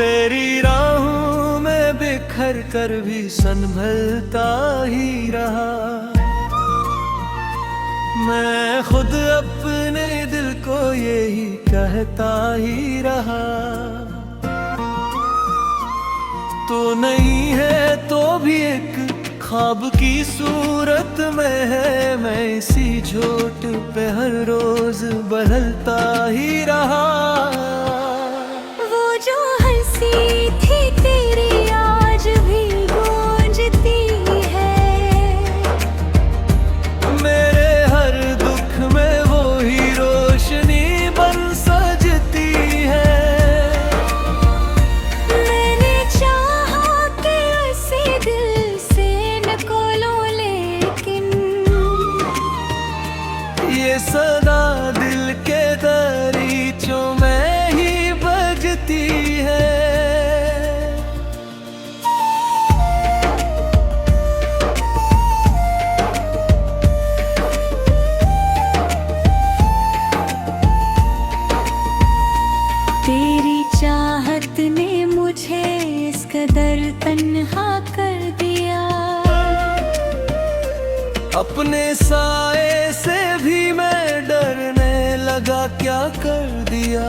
तेरी राहों में बिखर कर भी संभलता ही रहा। मैं खुद अपने दिल को यही कहता ही रहा। तो नहीं है तो भी एक ख्वाब की सूरत में है। मैं इसी झोट पे हर रोज बदलता ही रहा। वो जो हंसी थी तेरी आज भी गूंजती है। मेरे हर दुख में वो ही रोशनी बन सजती है। मैंने चाहा कि उसे दिल से निकालूं, लेकिन ये सदा दिल के दरीचों में ही बजती है। तेरी चाहत ने मुझे इस कदर तन्हा कर दिया। अपने साए से भी मैं डरने लगा, क्या कर दिया।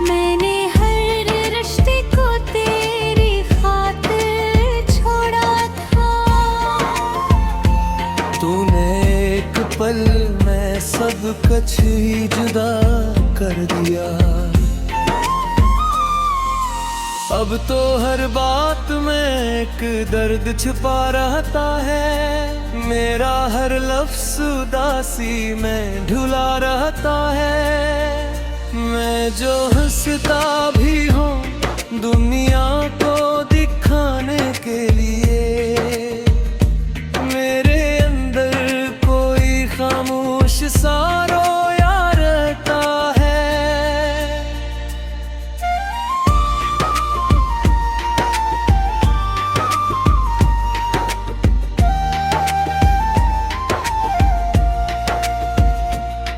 मैंने हर रिश्ते को तेरी खातिर छोड़ा था। तूने एक पल में सब कुछ ही जुदा कर दिया। अब तो हर बात में एक दर्द छुपा रहता है। मेरा हर लफ्ज़ उदासी में ढुला रहता है। मैं जो हंसता भी हूँ दुनिया को दिखाने के लिए, मेरे अंदर कोई खामोश सा रोया रहता है।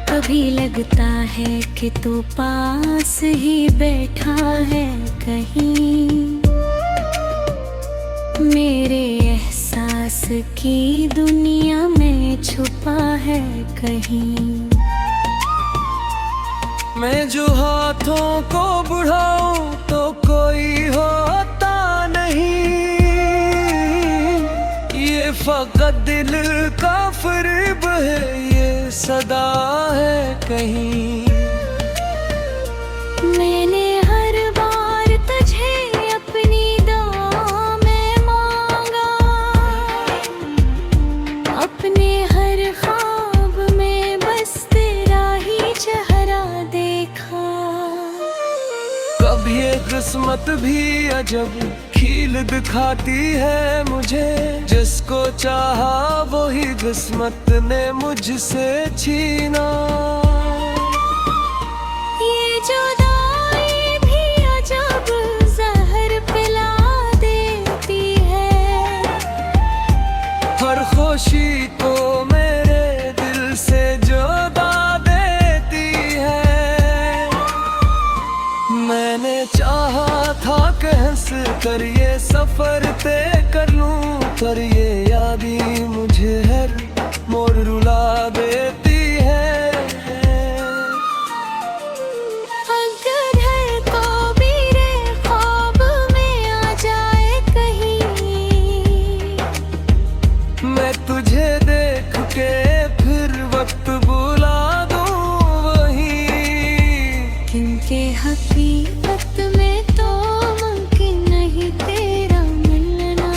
कभी लगता है कि तू पास ही बैठा है कहीं। मेरे एहसास की दुनिया में छुपा है कहीं। मैं जो हाथों को बढ़ाऊं तो कोई होता नहीं। ये फकत दिल का फरेब है, ये सदा है कहीं। मैंने हर बार तुझे अपनी दुआ में मांगा। अपने हर ख्वाब में बस तेरा ही चेहरा देखा। कभी ये किस्मत भी अजब खील दिखाती है मुझे। जिसको चाहा वही किस्मत ने मुझसे छीना। ये जुदाई भी अजब जहर पिला देती है। हर खुशी को मेरे दिल से जुदा देती है। मैंने चाहा था कि हंस कर ये सफर तय कर लूं, पर ये याद ही मुझे हर मोड़ रुला देती है। अगर है तो भी रे ख्वाब में आ जाए कहीं। मैं तुझे देख के फिर वक्त बुला दूं वहीं। क्योंकि हकीकत में तो मुमकिन नहीं तेरा मिलना।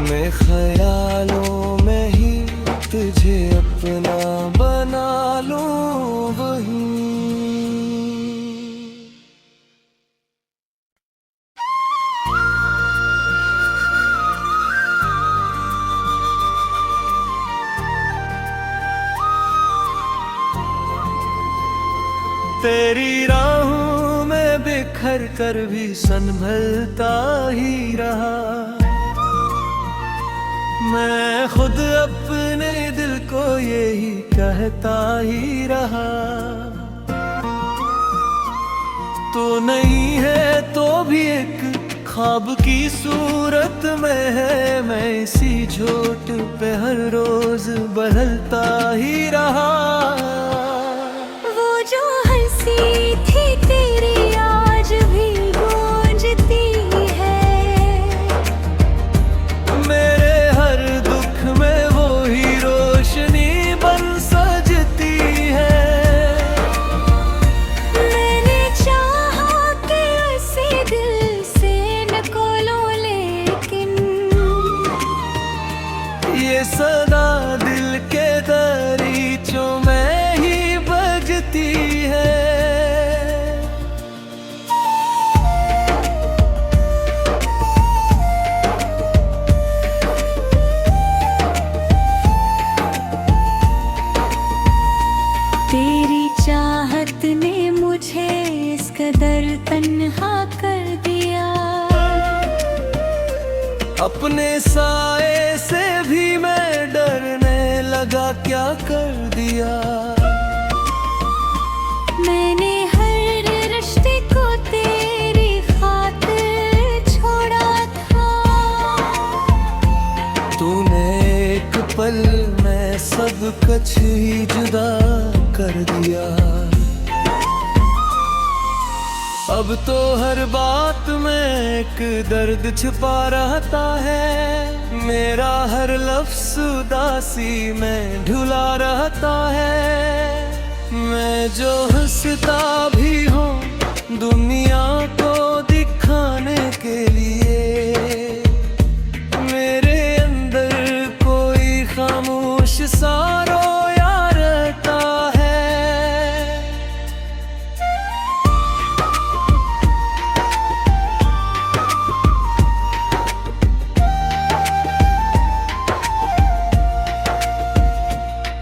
मैं ख्यालों में ही तुझे अपना बना लूं वहीं। तेरी राहों में बिखर कर भी संभलता ही रहा। मैं खुद अपने दिल को यही कहता ही रहा। तू नहीं है तो भी एक ख्वाब की सूरत में है। मैं इसी झोट पे हर रोज बदलता ही रहा। वो जो हंसी थी तेरी आज भी गूंजती है। मेरे हर दुख में वो ही रोशनी बन सजती है। मैंने चाहा कि उसे दिल से निकालूं, लेकिन ये सदा दिल के दरीचों में ही बजती है। तेरी चाहत ने मुझे इस कदर तन्हा कर दिया। अपने साए से भी मैं डरने लगा, क्या कर दिया। मैंने हर रिश्ते को तेरी खातिर छोड़ा था। तूने एक पल में सब कुछ ही जुदा कर दिया। अब तो हर बात में एक दर्द छिपा रहता है। मेरा हर लफ्ज़ उदासी में ढुला रहता है। मैं जो हंसता भी हूँ दुनिया को दिखाने के लिए, मेरे अंदर कोई खामोश सा रोया रहता है।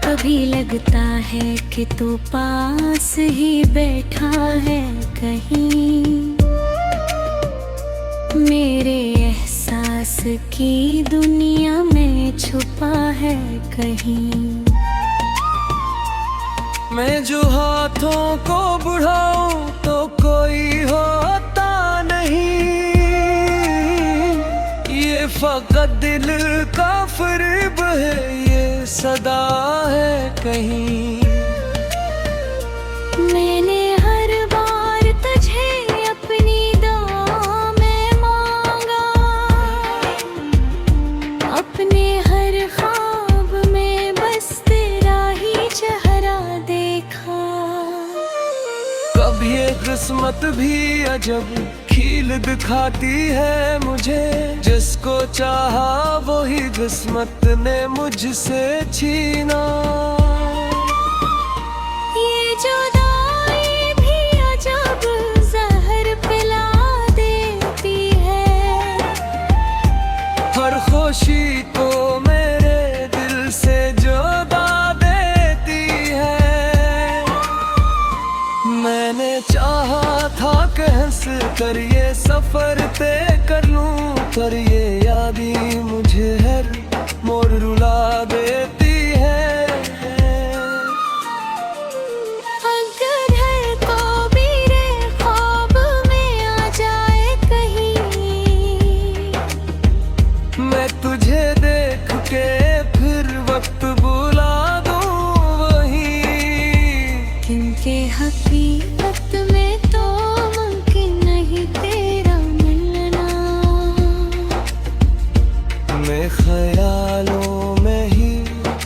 कभी लगता है कि तू पास ही बैठा है कहीं, मेरे एहसास की दुनिया में छुपा है कहीं। मैं जो हाथों को बढ़ाऊं तो कोई होता नहीं। ये फकत दिल का फरेब है, ये सदा है कहीं। मैंने हर बार तुझे अपनी दुआ में मांगा, अपने हर ख्वाब में बस तेरा ही चेहरा देखा। कभी ये किस्मत भी अजब खील दिखाती है मुझे। जिसको चाहा वही किस्मत ने मुझसे छीना। ये जुदाई भी अजब जहर पिला देती है। हर खुशी को मेरे दिल से जुदा देती है। मैंने चाहा था कि हंस कर ये सफर तय कर लूं, पर ये याद ही मुझे हर मोड़ रुला देती है। अगर हर को मेरे ख्वाब में आ जाए कहीं, मैं तुझे देख के फिर वक्त बुला दूं वहीं। क्योंकि हकीकत में तो मुमकिन नहीं तेरा मिलना। मैं ख्यालों में ही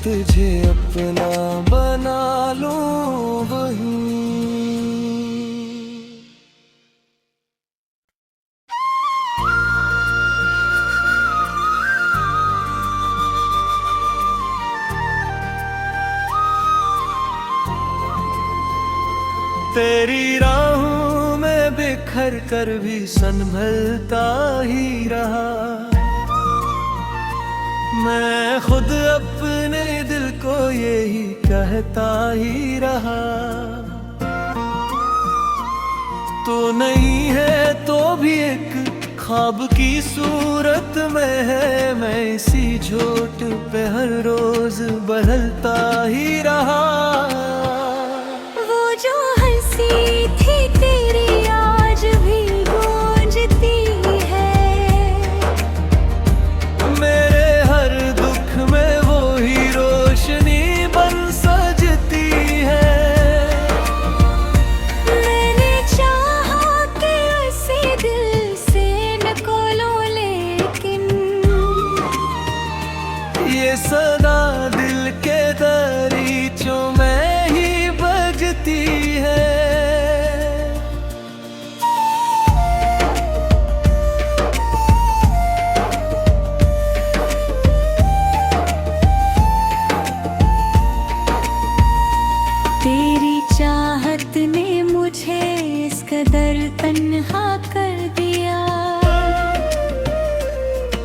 तुझे अपना बना लूं वहीं। तेरी राहों में बिखर कर भी संभलता ही रहा। मैं खुद अपने दिल को यही कहता ही रहा। तो नहीं है तो भी एक ख्वाब की सूरत में है। मैं इसी झोट पे हर रोज बदलता ही रहा। वो जो हंसी थी तेरी आज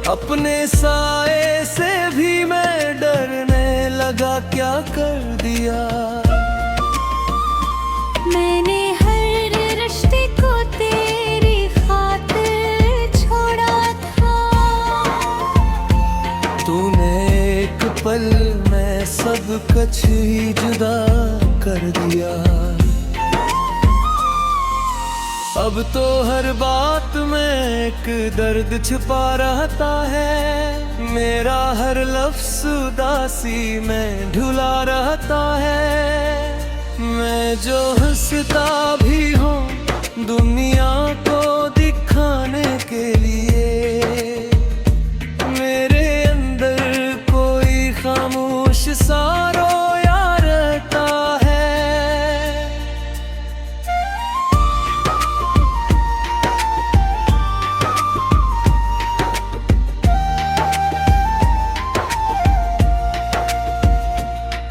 अपने साए से भी मैं डरने लगा, क्या कर दिया। मैंने हर रिश्ते को तेरी खातिर छोड़ा था। तूने एक पल में सब कुछ ही जुदा कर दिया। अब तो हर बात में एक दर्द छिपा रहता है। मेरा हर लफ्ज़ उदासी में ढुला रहता है। मैं जो हंसता भी हूँ दुनिया को दिखाने के लिए, मेरे अंदर कोई खामोश सा रोया रहता है।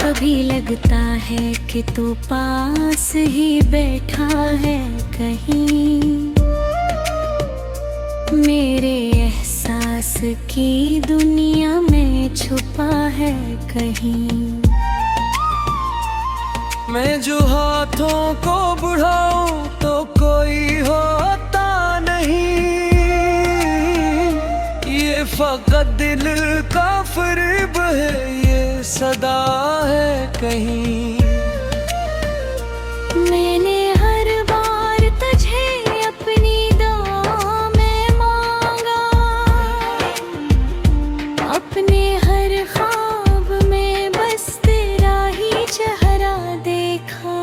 कभी लगता है कि तू पास ही बैठा है कहीं, मेरे एहसास की दुनिया में छुपा है कहीं। मैं जो हाथों को बढ़ाऊं तो कोई होता नहीं, ये फकत दिल का फरेब है, ये सदा है कहीं। मैंने हर बार तुझे अपनी दुआ में मांगा, अपने हर ख्वाब में बस तेरा ही चेहरा देखा।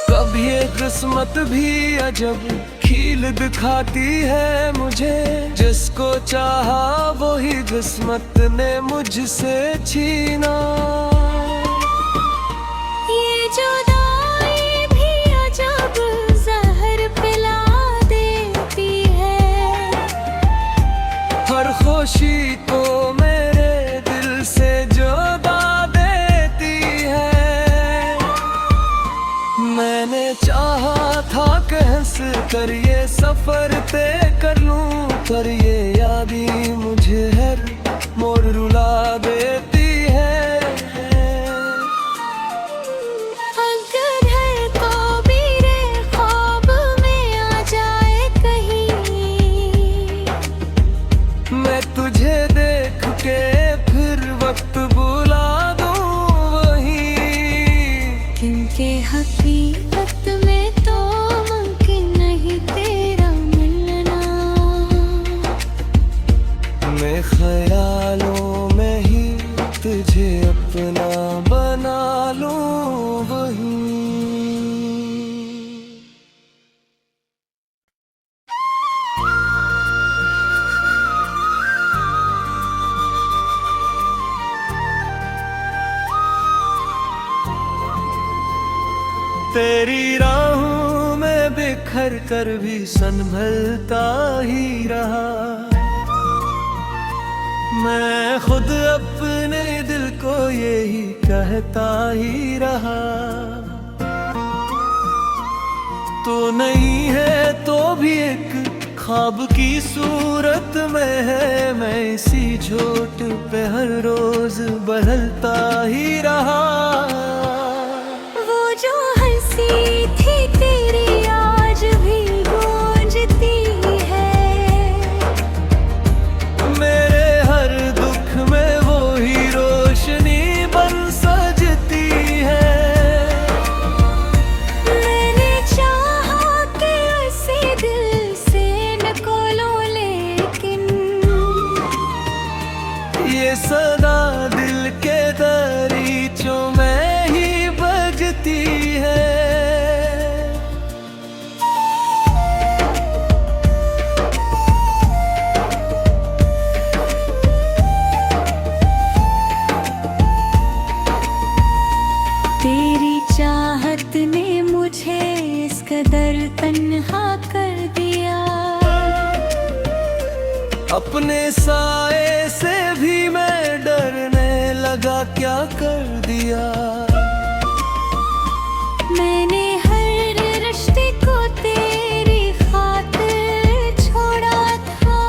कभी ये किस्मत भी अजब खील दिखाती है मुझे, जिसको चाहा वही किस्मत ने मुझसे छीना। ये जुदाई भी अजब जहर पिला देती है, हर खुशी को मेरे दिल से जुदा देती है। मैंने चाहा था कि हंस कर ये सफर तय कर लूं, पर ये याद ही मुझे हर मोड़ रुला देती है। अगर है तो मेरे ख्वाब में आ जाए कहीं, मैं तुझे देख के फिर वक्त बुला दूं वहीं, क्योंकि हकीकत में तो मुमकिन नहीं तेरा मिलना। मैं ख्यालों में ही तुझे अपना बना लूं वहीं। तेरी राहों में बिखर कर भी संभलता ही रहा, मैं खुद अपने दिल को यही कहता ही रहा। तो नहीं है तो भी एक ख्वाब की सूरत में है, मैं इसी झोट पे हर रोज बदलता ही रहा। वो जो हंसी थी तेरी आज भी गूंजती है, मेरे हर दुख में वो ही रोशनी बन सजती है। मैंने चाहा कि उसे दिल से निकालो, लेकिन ये सदा दिल के दरीचों में ही बजती है। तेरी चाहत ने मुझे इस कदर तन्हा कर दिया, अपने साए से भी मैं डरने लगा, क्या कर दिया। मैंने हर रिश्ते को तेरी खातिर छोड़ा था।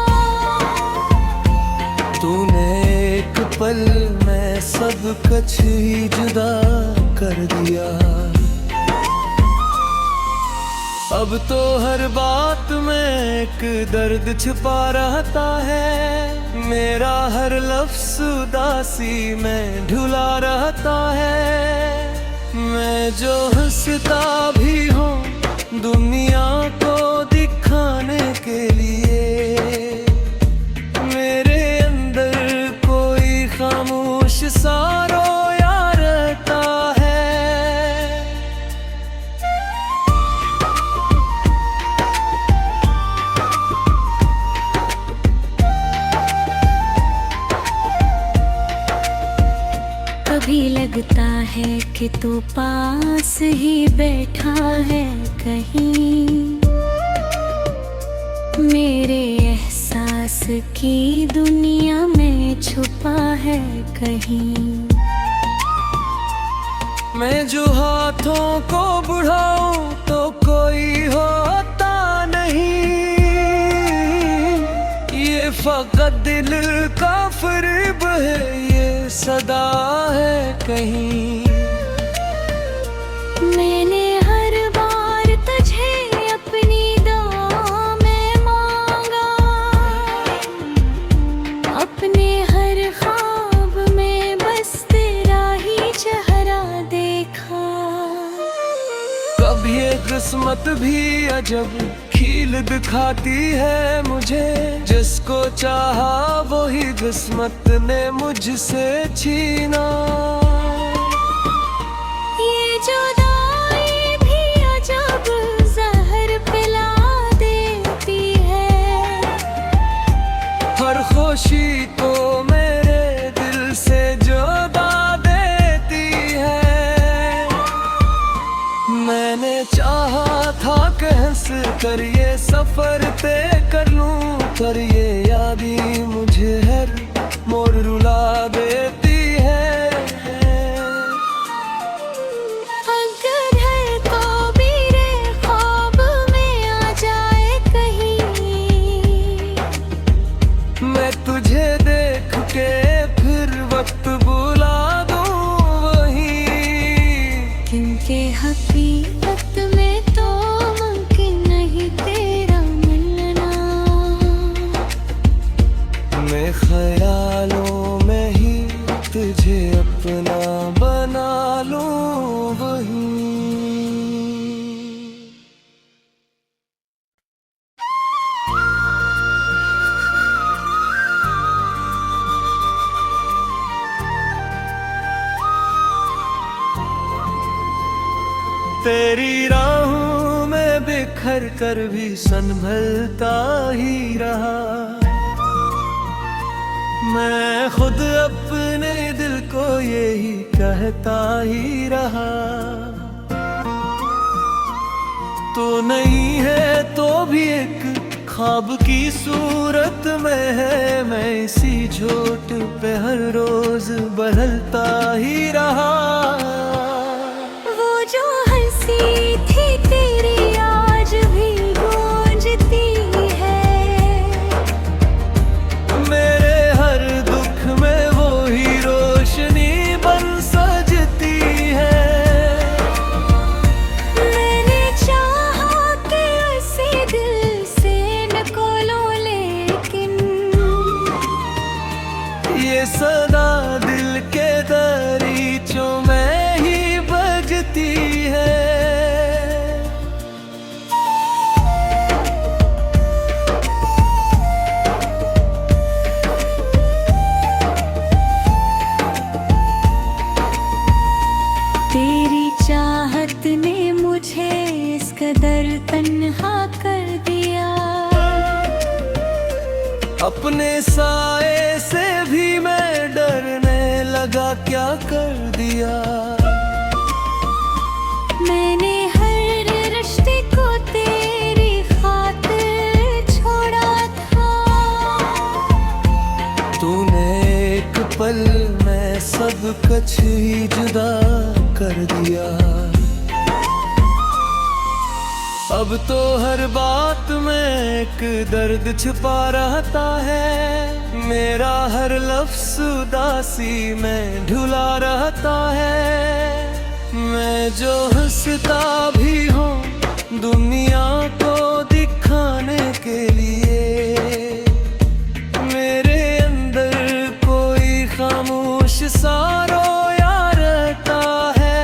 पल में सब कुछ ही जुदा कर दिया। अब तो हर बात में एक दर्द छिपा रहता है, मेरा हर लफ्ज़ उदासी में ढुला रहता है। मैं जो हंसता भी हूँ दुनिया को दिखाने के लिए, मेरे अंदर कोई खामोश सा रोया रहता है। कभी लगता है कि तू पास ही बैठा है कहीं, मेरे एहसास की दुनिया में छुपा है कहीं। मैं जो हाथों को बढ़ाऊं तो कोई होता नहीं, ये फकत दिल का फरेब है, ये सदा है कहीं। मैंने हर बार तुझे अपनी दुआ में मांगा, अपने हर ख्वाब में बस तेरा ही चेहरा देखा। कभी ये किस्मत भी अजब खील दिखाती है मुझे, जिसको चाहा वही किस्मत ने मुझसे छीना। ये जुदाई भी अजब जहर पिला देती है, हर खुशी तो मेरे दिल से जुदा देती है। मैंने चाहा था कि हंस कर ये सफर तय कर लूं, पर ये याद ही मुझे हर मोड़ रुला देती है। अगर है तो मेरे ख्वाब में आ जाए कहीं, मैं तुझे देख के फिर वक्त बुला दूं वहीं, क्योंकि हकीकत में तो मुमकिन नहीं तेरा मिलना। मैं ख्यालों में ही तुझे अपना बना लूं वहीं। तेरी राहों में बिखर कर भी संभलता ही रहा, मैं खुद अपने दिल को यही कहता ही रहा। तो नहीं है तो भी एक ख्वाब की सूरत में है, मैं इसी झोट पे हर रोज बदलता ही रहा। वो जो हंसी थी तेरी आज भी गूंजती है, मेरे हर दुख में वो ही रोशनी बन सजती है। मैंने चाहा कि उसे दिल से निकालो, लेकिन ये सदा दिल के दरीचों में ही बजती है। तेरी चाहत ने मुझे इस कदर तन्हा कर दिया, अपने साए से भी मैं डरने लगा, क्या कर दिया। मैंने हर रिश्ते को तेरी खातिर छोड़ा था, तूने एक पल में सब कुछ ही जुदा कर दिया। अब तो हर बात में एक दर्द छिपा रहता है, मेरा हर लफ्ज़ उदासी में ढुला रहता है। मैं जो हंसता भी हूँ दुनिया को दिखाने के लिए, मेरे अंदर कोई खामोश सा रोया रहता है।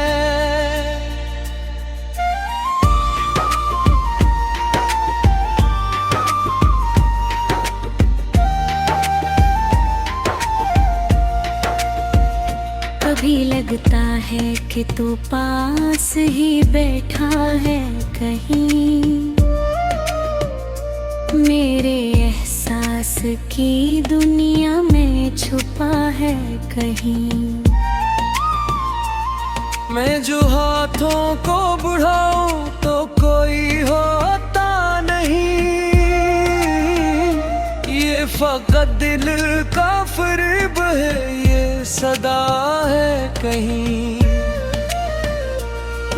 कभी लगता है कि तू पास ही बैठा है कहीं, मेरे एहसास की दुनिया में छुपा है कहीं। मैं जो हाथों को बढ़ाऊं तो कोई होता नहीं, ये फकत दिल का फरेब है, ये सदा है कहीं।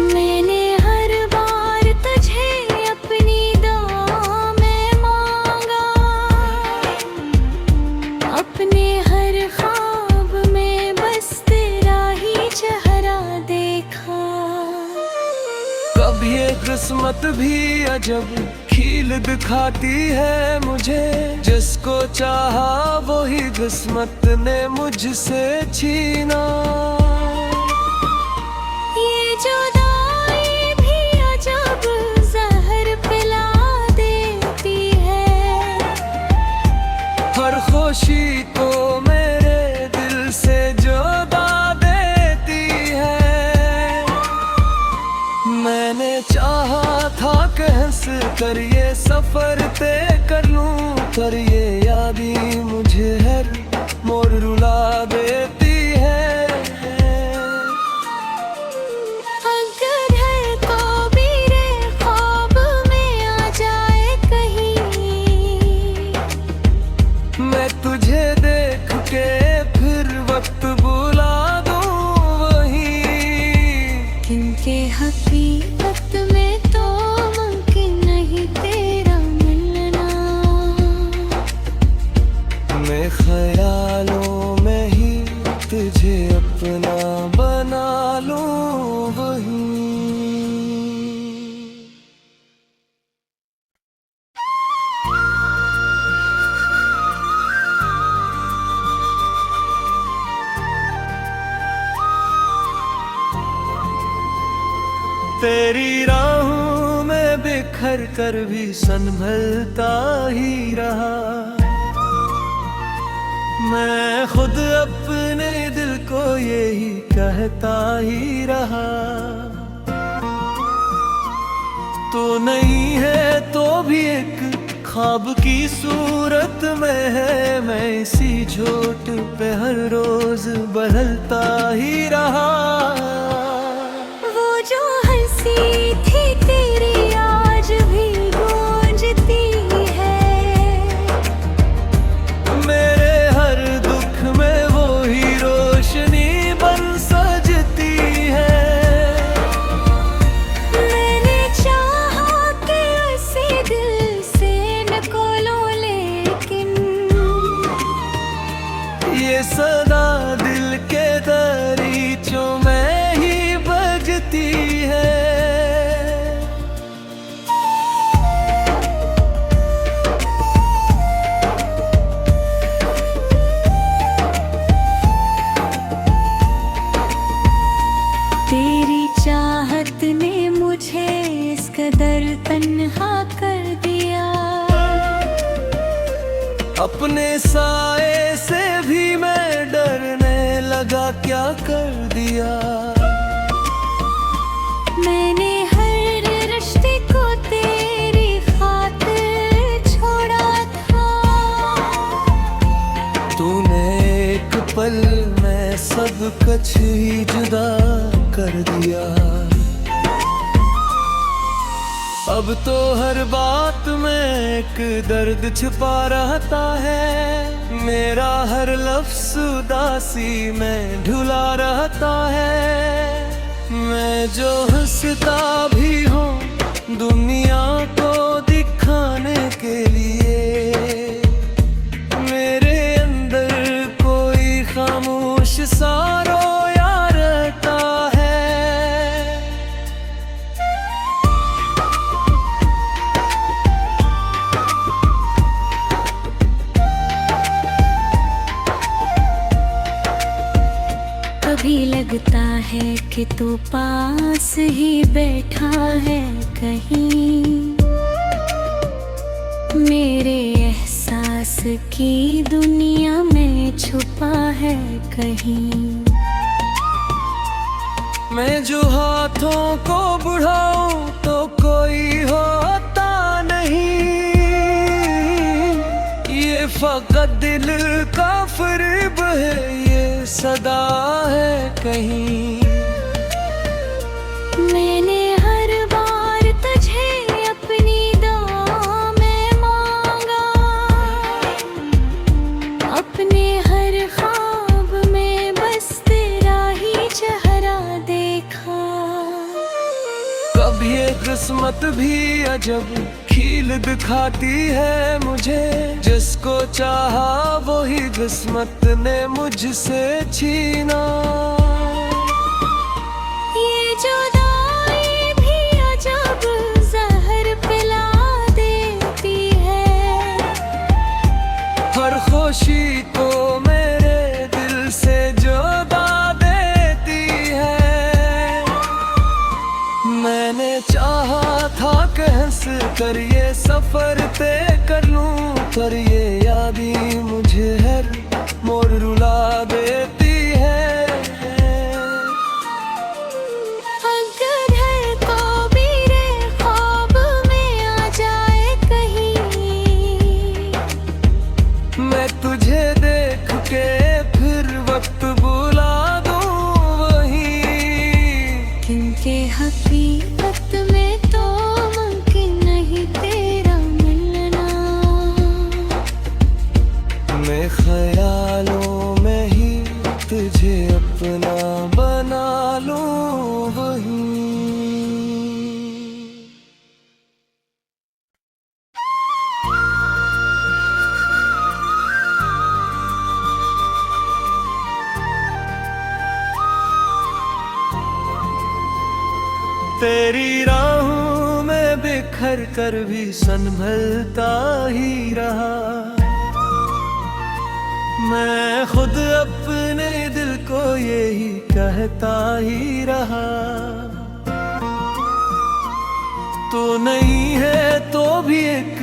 मैंने हर बार तुझे अपनी दुआ में मांगा, अपने हर ख्वाब में बस तेरा ही चेहरा देखा। कभी ये किस्मत भी अजब खील दिखाती है मुझे, जिसको चाहा वही किस्मत ने मुझसे छीना। ये जुदाई भी अजब जहर पिला देती है, हर खुशी को मेरे दिल से जुदा देती है। मैंने चाहा था कि हंस कर ये सफर तय कर लूं, पर ये यादी मुझे हर मोड़ रुला देती है। अगर है तो मेरे ख्वाब में आ जाए कहीं, मैं तुझे देख के फिर वक्त बुला दूं वहीं, किनके हकीकत में तो मुमकिन नहीं तेरा मिलना। मैं ख्यालों में ही तुझे अपना बना लूं वहीं। तेरी राहों में बिखर कर भी संभलता ही रहा, मैं खुद अपने दिल को यही कहता ही रहा। तो नहीं है तो भी एक ख्वाब की सूरत में है, मैं इसी झोट पे हर रोज बदलता ही रहा। वो जो हंसी थी तेरी आज भी गूंजती है, मेरे हर दुख में वो ही रोशनी बन सजती है। मैंने चाहा कि उसे दिल से निकालो, लेकिन ये सदा दिल के दरीचों में ही बजती है। तेरी चाहत ने मुझे इस कदर तन्हा कर दिया, अपने साए से भी मैं डरने लगा, क्या कर दिया। मैंने हर रिश्ते को तेरी खातिर छोड़ा था, तूने एक पल में सब कुछ ही जुदा कर दिया। अब तो हर बात में एक दर्द छिपा रहता है, मेरा हर लफ्ज़ उदासी में ढुला रहता है। मैं जो हंसता भी हूँ दुनिया को दिखाने के लिए, मेरे है कि तू पास ही बैठा है कहीं, मेरे एहसास की दुनिया में छुपा है कहीं। मैं जो हाथों को बढ़ाऊं तो कोई होता नहीं, ये फकत दिल का फरेब है, ये सदा है कहीं। मैंने हर बार तुझे अपनी दुआ में मांगा, अपने हर ख्वाब में बस तेरा ही चेहरा देखा। कभी ये किस्मत भी अजब खील दिखाती है मुझे, जिसको चाहा वही किस्मत ने मुझसे छीना। ये जुदाई भी अजब जहर पिला देती है, हर खुशी को मेरे दिल से जुदा देती है। मैंने चाहा था कि हंस कर ये सफर तय कर लूं, पर ये यादी मुझे हर मोड़ रुला देती है। अगर है तो मेरे ख्वाब में आ जाए कहीं, मैं तुझे देख के फिर वक्त बुला दूं वहीं, क्योंकि हकीकत में तो मुमकिन नहीं तेरा मिलना। मैं ख्यालों में ही तुझे अपना बना लूं वहीं। तेरी राहों में बिखर कर भी संभलता ही रहा, मैं खुद अपने दिल को यही कहता ही रहा। तू नहीं है तो भी एक